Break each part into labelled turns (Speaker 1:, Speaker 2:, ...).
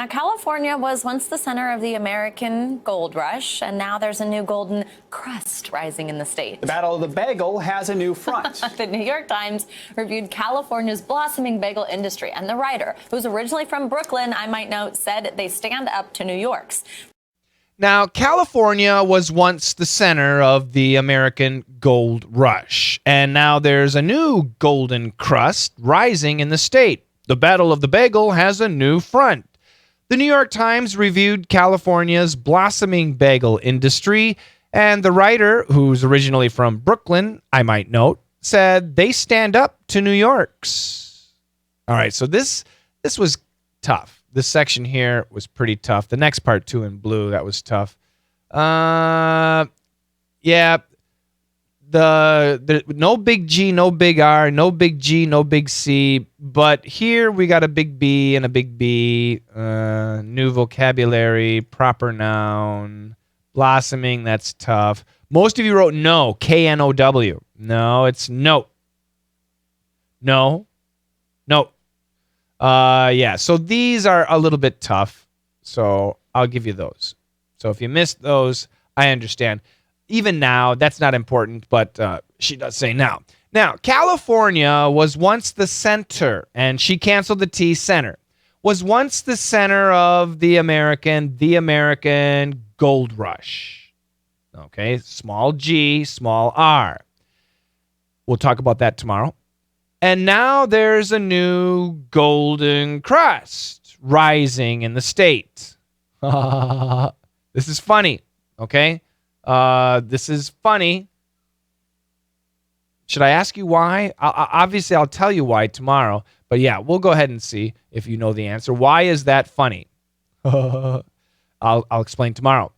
Speaker 1: Now, California was once the center of the American gold rush, and now there's a new golden crust rising in the state.
Speaker 2: The Battle of the Bagel has a new front.
Speaker 1: The New York Times reviewed California's blossoming bagel industry, and the writer, who's originally from Brooklyn, I might note, said they stand up to New York's.
Speaker 3: Now, California was once the center of the American gold rush, and now there's a new golden crust rising in the state. The Battle of the Bagel has a new front. The New York Times reviewed California's blossoming bagel industry, and the writer, who's originally from Brooklyn, I might note, said they stand up to New York's. All right, so this was tough. This section here was pretty tough. The next part, too, in blue, that was tough. Yeah, the no big G, no big R, no big G, no big C. But here we got a big B and a big B. New vocabulary, proper noun, blossoming. That's tough. Most of you wrote no, K-N-O-W. No, it's no. No. No. Yeah, so these are a little bit tough, so I'll give you those. So if you missed those, I understand. Even now, that's not important, but she does say now. Now, California was once the center, and she canceled the T, center, was once the center of the American gold rush. Okay, small g, small r. We'll talk about that tomorrow. And now there's a new golden crust rising in the state. This is funny, okay? This is funny. Should I ask you why? Obviously, I'll tell you why tomorrow. But yeah, we'll go ahead and see if you know the answer. Why is that funny? I'll explain tomorrow.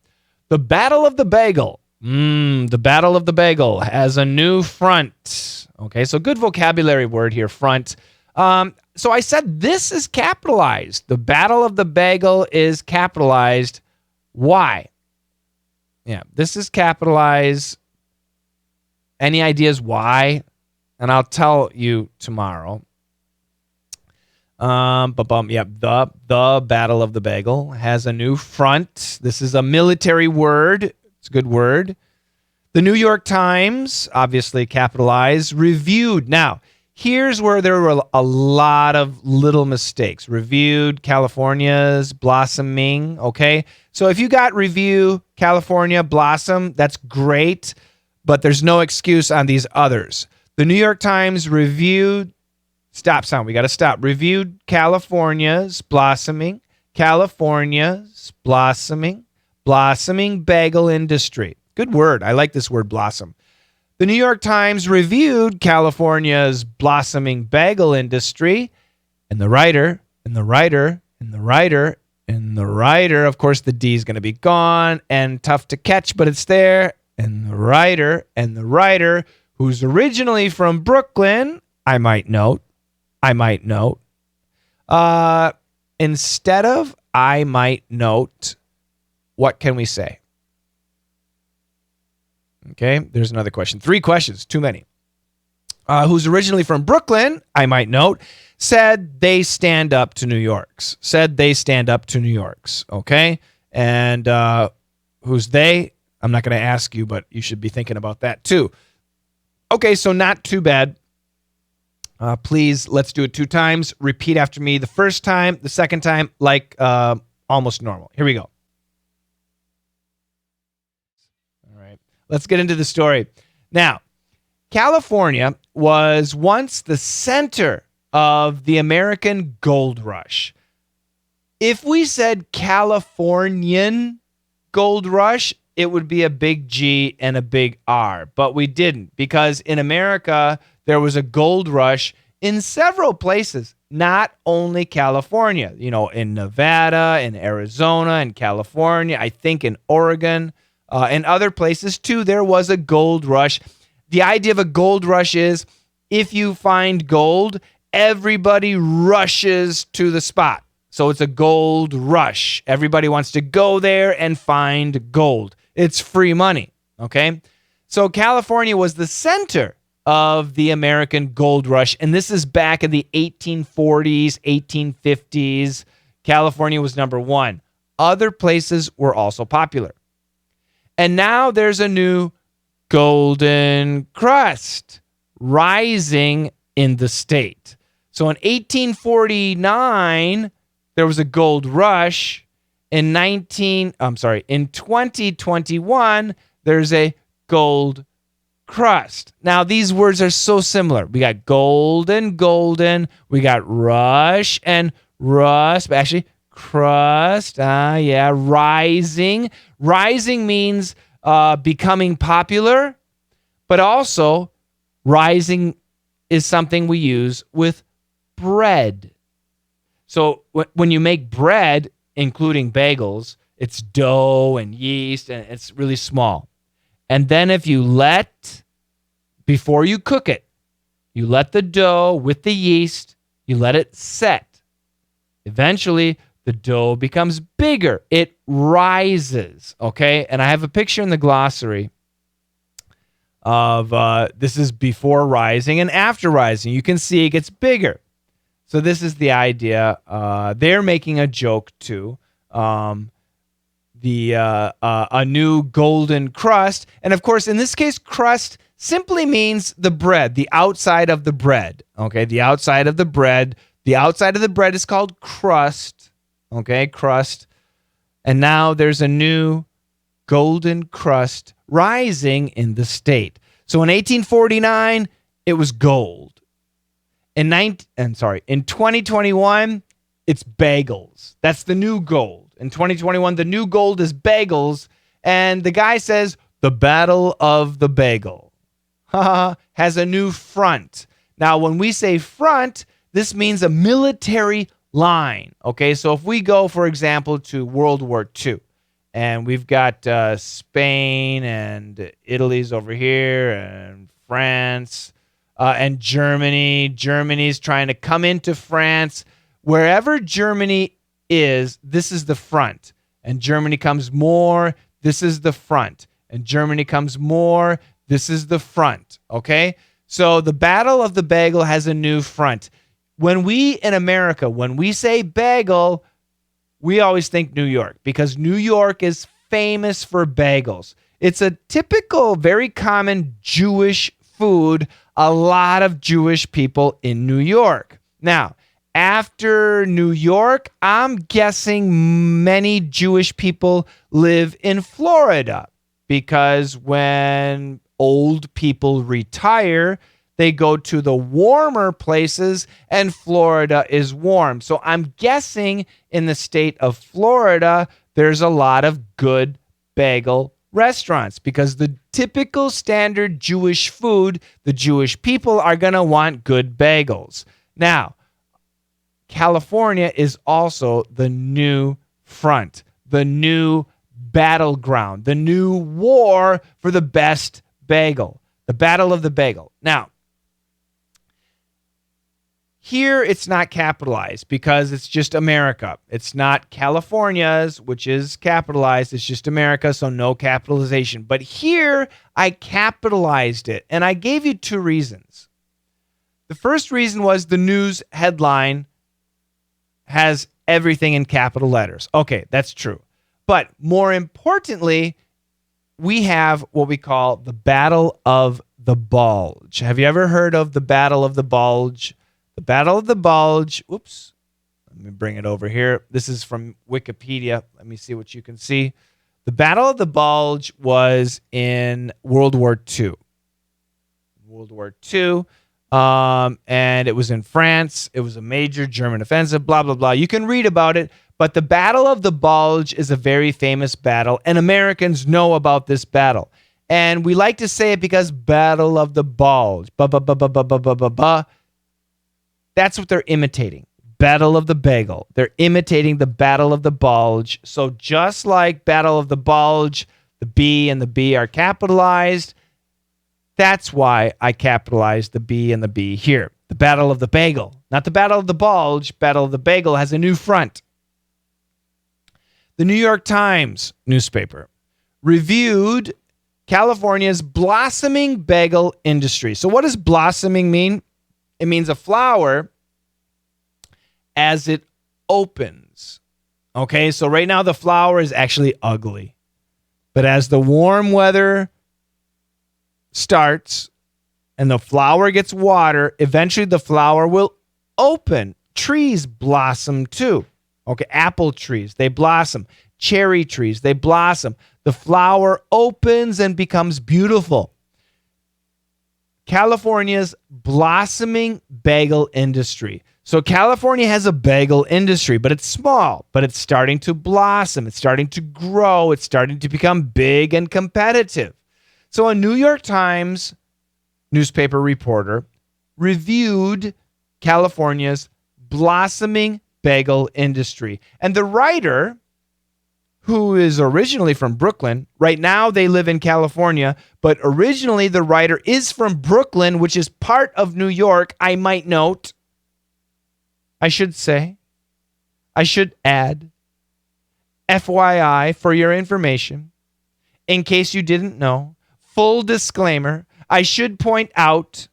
Speaker 3: The Battle of the Bagel. The Battle of the Bagel has a new front. Okay, so good vocabulary word here, front. So I said this is capitalized. The Battle of the Bagel is capitalized. Why? Yeah, this is capitalized. Any ideas why? And I'll tell you tomorrow. Yeah, the Battle of the Bagel has a new front. This is a military word. It's a good word. The New York Times, obviously capitalized, reviewed. Now, here's where there were a lot of little mistakes. Reviewed California's blossoming, okay? So if you got review California blossom, that's great, but there's no excuse on these others. The New York Times reviewed, stop sound, we got to stop. Reviewed California's blossoming, blossoming bagel industry. Good word. I like this word, blossom. The New York Times reviewed California's blossoming bagel industry, and the writer, of course, the D is going to be gone and tough to catch, but it's there. And the writer, who's originally from Brooklyn, I might note, instead of I might note, what can we say? Okay, there's another question. 3 questions, too many. Who's originally from Brooklyn, I might note, said they stand up to New York's. Okay? And who's they? I'm not going to ask you, but you should be thinking about that too. Okay, so not too bad. Please, let's do it 2 times. Repeat after me the first time, the second time, like almost normal. Here we go. Let's get into the story. Now, California was once the center of the American gold rush. If we said Californian gold rush, it would be a big G and a big R, but we didn't, because in America, there was a gold rush in several places, not only California, in Nevada, in Arizona, in California, I think in Oregon, and other places too, there was a gold rush. The idea of a gold rush is if you find gold, everybody rushes to the spot. So it's a gold rush. Everybody wants to go there and find gold. It's free money, okay? So California was the center of the American gold rush, and this is back in the 1840s, 1850s. California was number 1. Other places were also popular. And now there's a new golden crust rising in the state. So in 1849, there was a gold rush. In 2021, there's a gold crust. Now, these words are so similar. We got golden, we got rush and rust, but actually crust, rising. Rising means becoming popular, but also rising is something we use with bread. So when you make bread, including bagels, it's dough and yeast, and it's really small. And then if you before you cook it, you let the dough with the yeast, you let it set. Eventually, the dough becomes bigger. It rises, okay? And I have a picture in the glossary of this is before rising and after rising. You can see it gets bigger. So this is the idea. They're making a joke too. A new golden crust. And of course, in this case, crust simply means the bread, the outside of the bread. Okay, the outside of the bread. The outside of the bread is called crust. Okay, crust. And now there's a new golden crust rising in the state. So in 1849, it was gold. In 2021, it's bagels. That's the new gold. In 2021, the new gold is bagels. And the guy says, the Battle of the Bagel has a new front. Now, when we say front, this means a military line. Okay, so if we go, for example, to World War II, and we've got Spain and Italy's over here, and France, and Germany. Germany's trying to come into France. Wherever Germany is, this is the front. And Germany comes more, this is the front. And Germany comes more, this is the front. Okay? So the Battle of the Bagel has a new front. When we in America, when we say bagel, we always think New York, because New York is famous for bagels. It's a typical, very common Jewish food. A lot of Jewish people in New York. Now, after New York, I'm guessing many Jewish people live in Florida, because when old people retire, they go to the warmer places, and Florida is warm. So I'm guessing in the state of Florida, there's a lot of good bagel restaurants, because the typical standard Jewish food, the Jewish people are going to want good bagels. Now, California is also the new front, the new battleground, the new war for the best bagel, the Battle of the Bagel. Now, here it's not capitalized because it's just America. It's not California's, which is capitalized. It's just America, so no capitalization. But here I capitalized it, and I gave you 2 reasons. The first reason was the news headline has everything in capital letters. Okay, that's true. But more importantly, we have what we call the Battle of the Bulge. Have you ever heard of the Battle of the Bulge? The Battle of the Bulge. Oops. Let me bring it over here. This is from Wikipedia. Let me see what you can see. The Battle of the Bulge was in World War II. World War II. And it was in France. It was a major German offensive, blah, blah, blah. You can read about it. But the Battle of the Bulge is a very famous battle, and Americans know about this battle. And we like to say it because Battle of the Bulge. Ba-ba-ba-ba-ba-ba-ba-ba. That's what they're imitating. Battle of the Bagel. They're imitating the Battle of the Bulge. So just like Battle of the Bulge, the B and the B are capitalized. That's why I capitalized the B and the B here. The Battle of the Bagel. Not the Battle of the Bulge. Battle of the Bagel has a new front. The New York Times newspaper reviewed California's blossoming bagel industry. So what does blossoming mean? It means a flower as it opens. Okay, so right now the flower is actually ugly. But as the warm weather starts and the flower gets water, eventually the flower will open. Trees blossom too. Okay, apple trees, they blossom. Cherry trees, they blossom. The flower opens and becomes beautiful. California's blossoming bagel industry. So California has a bagel industry, but it's small, but it's starting to blossom. It's starting to grow. It's starting to become big and competitive. So a New York Times newspaper reporter reviewed California's blossoming bagel industry. And the writer, who is originally from Brooklyn, right now they live in California, but originally the writer is from Brooklyn, which is part of New York, I might note. I should add, FYI, for your information, in case you didn't know, full disclaimer, I should point out,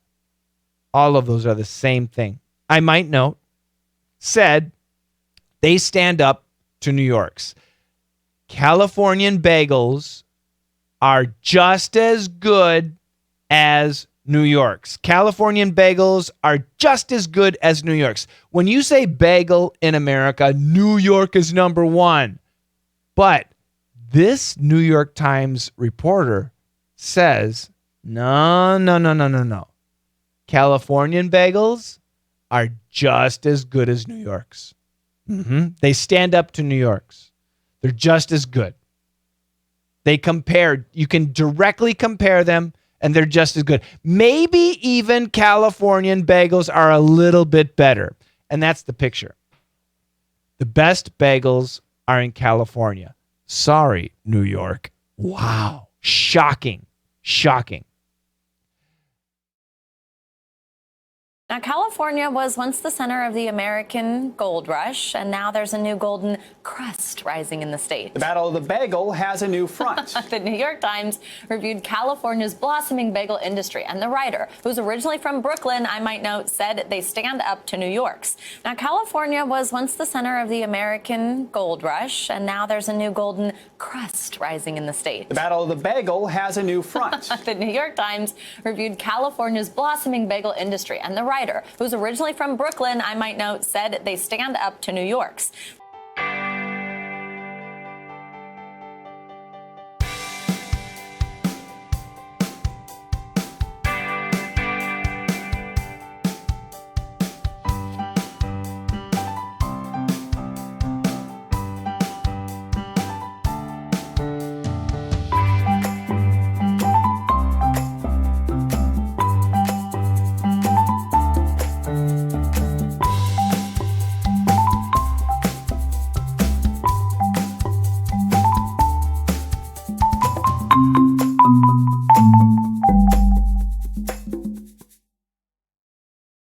Speaker 3: all of those are the same thing. I might note, said, they stand up to New York's. Californian bagels are just as good as New York's. Californian bagels are just as good as New York's. When you say bagel in America, New York is number one. But this New York Times reporter says, no. Californian bagels are just as good as New York's. They stand up to New York's. They're just as good. They compare. You can directly compare them, and they're just as good. Maybe even Californian bagels are a little bit better. And that's the picture. The best bagels are in California. Sorry, New York. Wow. Shocking.
Speaker 1: Now, California was once the center of the American gold rush, and now there's a new golden crust rising in the state.
Speaker 2: The battle of the bagel has a new front.
Speaker 1: The New York Times reviewed California's blossoming bagel industry, and the writer, who's originally from Brooklyn, I might note, said they stand up to New York's. Now, California was once the center of the American gold rush, and now there's a new golden crust rising in the state.
Speaker 2: The battle of the bagel has a new front.
Speaker 1: The New York Times reviewed California's blossoming bagel industry, and the writer, who's originally from Brooklyn, I might note, said they stand up to New York's.